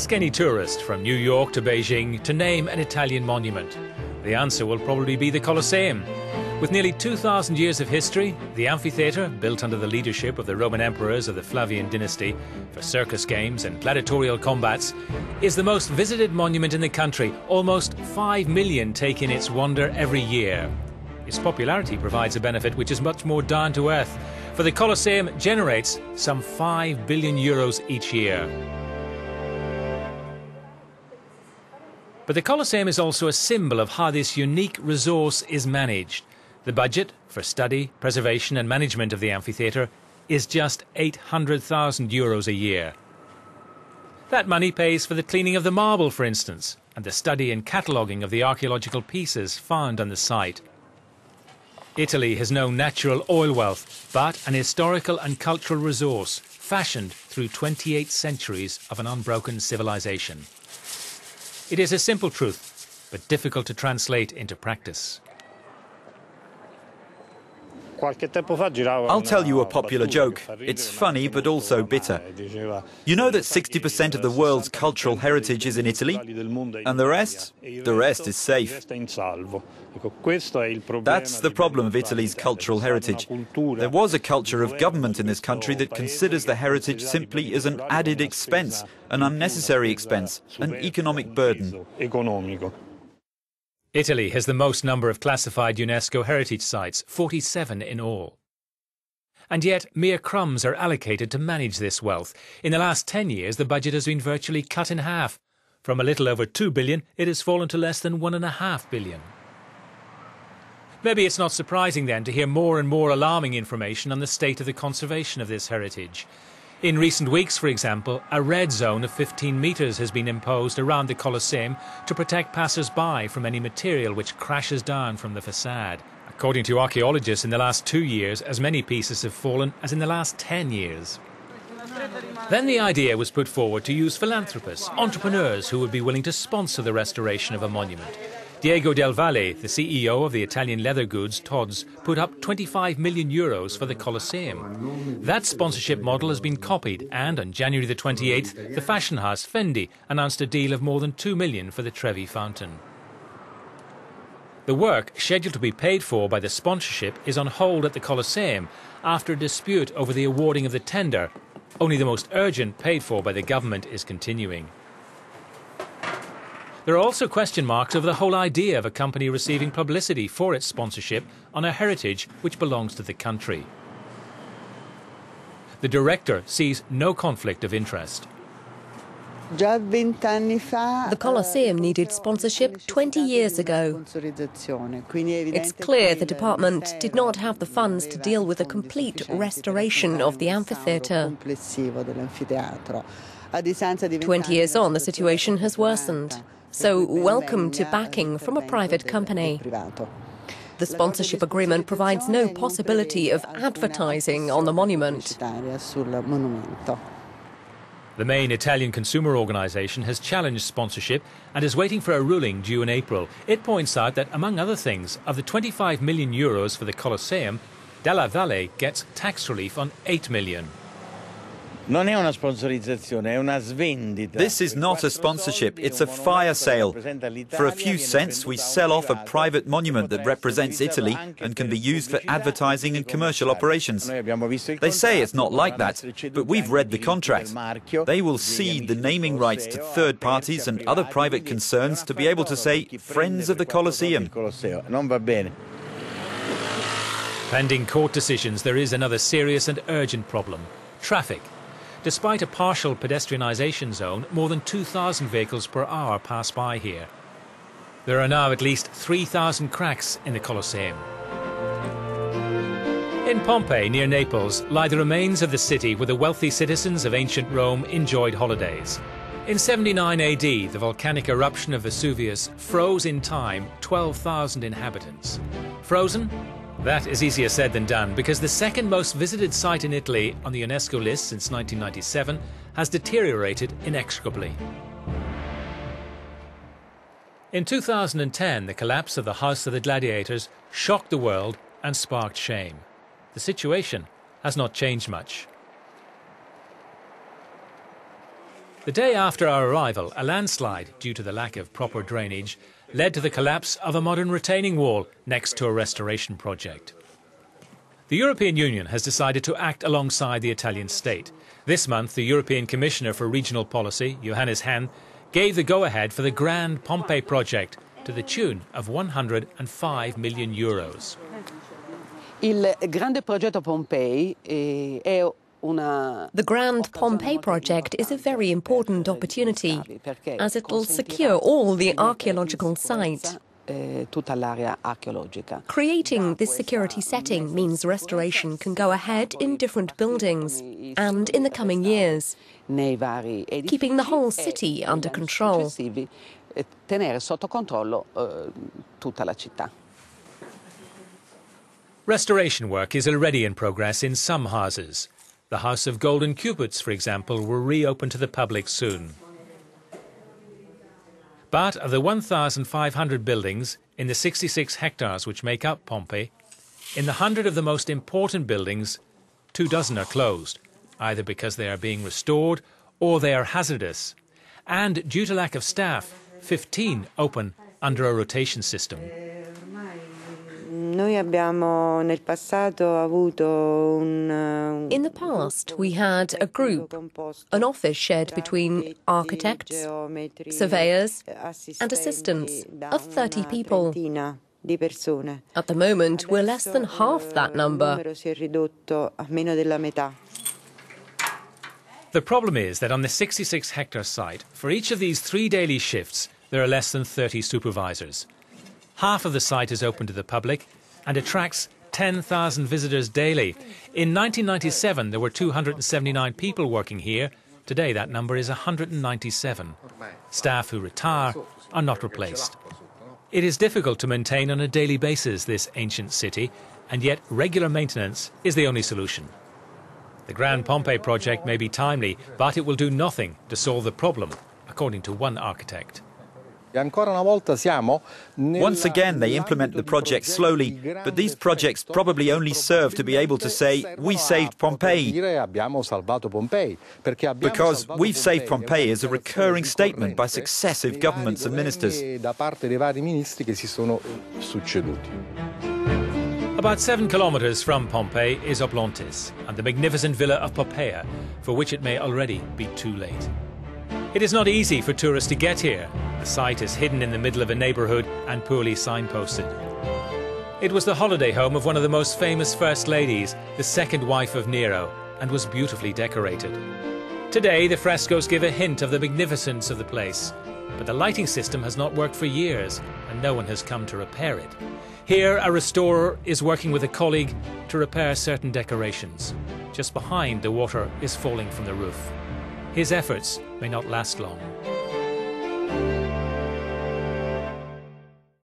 Ask any tourist from New York to Beijing to name an Italian monument. The answer will probably be the Colosseum. With nearly 2,000 years of history, the amphitheatre, built under the leadership of the Roman emperors of the Flavian dynasty for circus games and gladiatorial combats, is the most visited monument in the country. Almost 5 million take in its wonder every year. Its popularity provides a benefit which is much more down to earth, for the Colosseum generates some €5 billion each year. But the Colosseum is also a symbol of how this unique resource is managed. The budget for study, preservation and management of the amphitheatre is just €800,000 a year. That money pays for the cleaning of the marble, for instance, and the study and cataloguing of the archaeological pieces found on the site. Italy has no natural oil wealth, but an historical and cultural resource fashioned through 28 centuries of an unbroken civilization. It is a simple truth, but difficult to translate into practice. I'll tell you a popular joke. It's funny but also bitter. You know that 60% of the world's cultural heritage is in Italy? And the rest? The rest is safe. That's the problem of Italy's cultural heritage. There was a culture of government in this country that considers the heritage simply as an added expense, an unnecessary expense, an economic burden. Italy has the most number of classified UNESCO heritage sites, 47 in all. And yet, mere crumbs are allocated to manage this wealth. In the last 10 years, the budget has been virtually cut in half. From a little over €2 billion, it has fallen to less than €1.5 billion. Maybe it's not surprising then to hear more and more alarming information on the state of the conservation of this heritage. In recent weeks, for example, a red zone of 15 metres has been imposed around the Colosseum to protect passers-by from any material which crashes down from the facade. According to archaeologists, in the last 2 years, as many pieces have fallen as in the last 10 years. Then the idea was put forward to use philanthropists, entrepreneurs who would be willing to sponsor the restoration of a monument. Diego Del Valle, the CEO of the Italian leather goods Tod's, put up €25 million for the Colosseum. That sponsorship model has been copied, and on January the 28th, the fashion house Fendi announced a deal of more than €2 million for the Trevi fountain. The work, scheduled to be paid for by the sponsorship, is on hold at the Colosseum after a dispute over the awarding of the tender. Only the most urgent, paid for by the government, is continuing. There are also question marks over the whole idea of a company receiving publicity for its sponsorship on a heritage which belongs to the country. The director sees no conflict of interest. The Colosseum needed sponsorship 20 years ago. It's clear the department did not have the funds to deal with a complete restoration of the amphitheatre. 20 years on, the situation has worsened. So welcome to backing from a private company. The sponsorship agreement provides no possibility of advertising on the monument. The main Italian consumer organisation has challenged sponsorship and is waiting for a ruling due in April. It points out that, among other things, of the €25 million for the Colosseum, Della Valle gets tax relief on €8 million. This is not a sponsorship, it's a fire sale. For a few cents, we sell off a private monument that represents Italy and can be used for advertising and commercial operations. They say it's not like that, but we've read the contract. They will cede the naming rights to third parties and other private concerns to be able to say, Friends of the Colosseum. Pending court decisions, there is another serious and urgent problem: traffic. Despite a partial pedestrianisation zone, more than 2,000 vehicles per hour pass by here. There are now at least 3,000 cracks in the Colosseum. In Pompeii, near Naples, lie the remains of the city where the wealthy citizens of ancient Rome enjoyed holidays. In 79 AD, the volcanic eruption of Vesuvius froze in time 12,000 inhabitants. Frozen? That is easier said than done, because the second most visited site in Italy on the UNESCO list since 1997 has deteriorated inexorably. In 2010, the collapse of the House of the Gladiators shocked the world and sparked shame. The situation has not changed much. The day after our arrival, a landslide, due to the lack of proper drainage, led to the collapse of a modern retaining wall next to a restoration project. The European Union has decided to act alongside the Italian state. This month, the European Commissioner for Regional Policy, Johannes Hahn, gave the go-ahead for the Grand Pompeii project to the tune of €105 million. The Grand Pompeii project is a very important opportunity, as it will secure all the archaeological site. Creating this security setting means restoration can go ahead in different buildings and in the coming years, keeping the whole city under control. Restoration work is already in progress in some houses. The House of Golden Cupids, for example, will reopen to the public soon. But of the 1,500 buildings in the 66 hectares which make up Pompeii, in the 100 of the most important buildings, 24 are closed, either because they are being restored or they are hazardous. And due to lack of staff, 15 open under a rotation system. In the past, we had a group, an office shared between architects, surveyors and assistants of 30 people. At the moment, we're less than half that number. The problem is that on the 66-hectare site, for each of these 3 daily shifts, there are less than 30 supervisors. Half of the site is open to the public and attracts 10,000 visitors daily. In 1997, there were 279 people working here. Today, that number is 197. Staff who retire are not replaced. It is difficult to maintain on a daily basis this ancient city, and yet regular maintenance is the only solution. The Grand Pompeii project may be timely, but it will do nothing to solve the problem, according to one architect. Once again, they implement the project slowly, but these projects probably only serve to be able to say, we saved Pompeii. Because we've saved Pompeii is a recurring statement by successive governments and ministers. About 7 kilometres from Pompeii is Oblontis and the magnificent villa of Poppaea, for which it may already be too late. It is not easy for tourists to get here. The site is hidden in the middle of a neighbourhood and poorly signposted. It was the holiday home of one of the most famous first ladies, the second wife of Nero, and was beautifully decorated. Today, the frescoes give a hint of the magnificence of the place, but the lighting system has not worked for years, and no one has come to repair it. Here, a restorer is working with a colleague to repair certain decorations. Just behind, the water is falling from the roof. His efforts may not last long.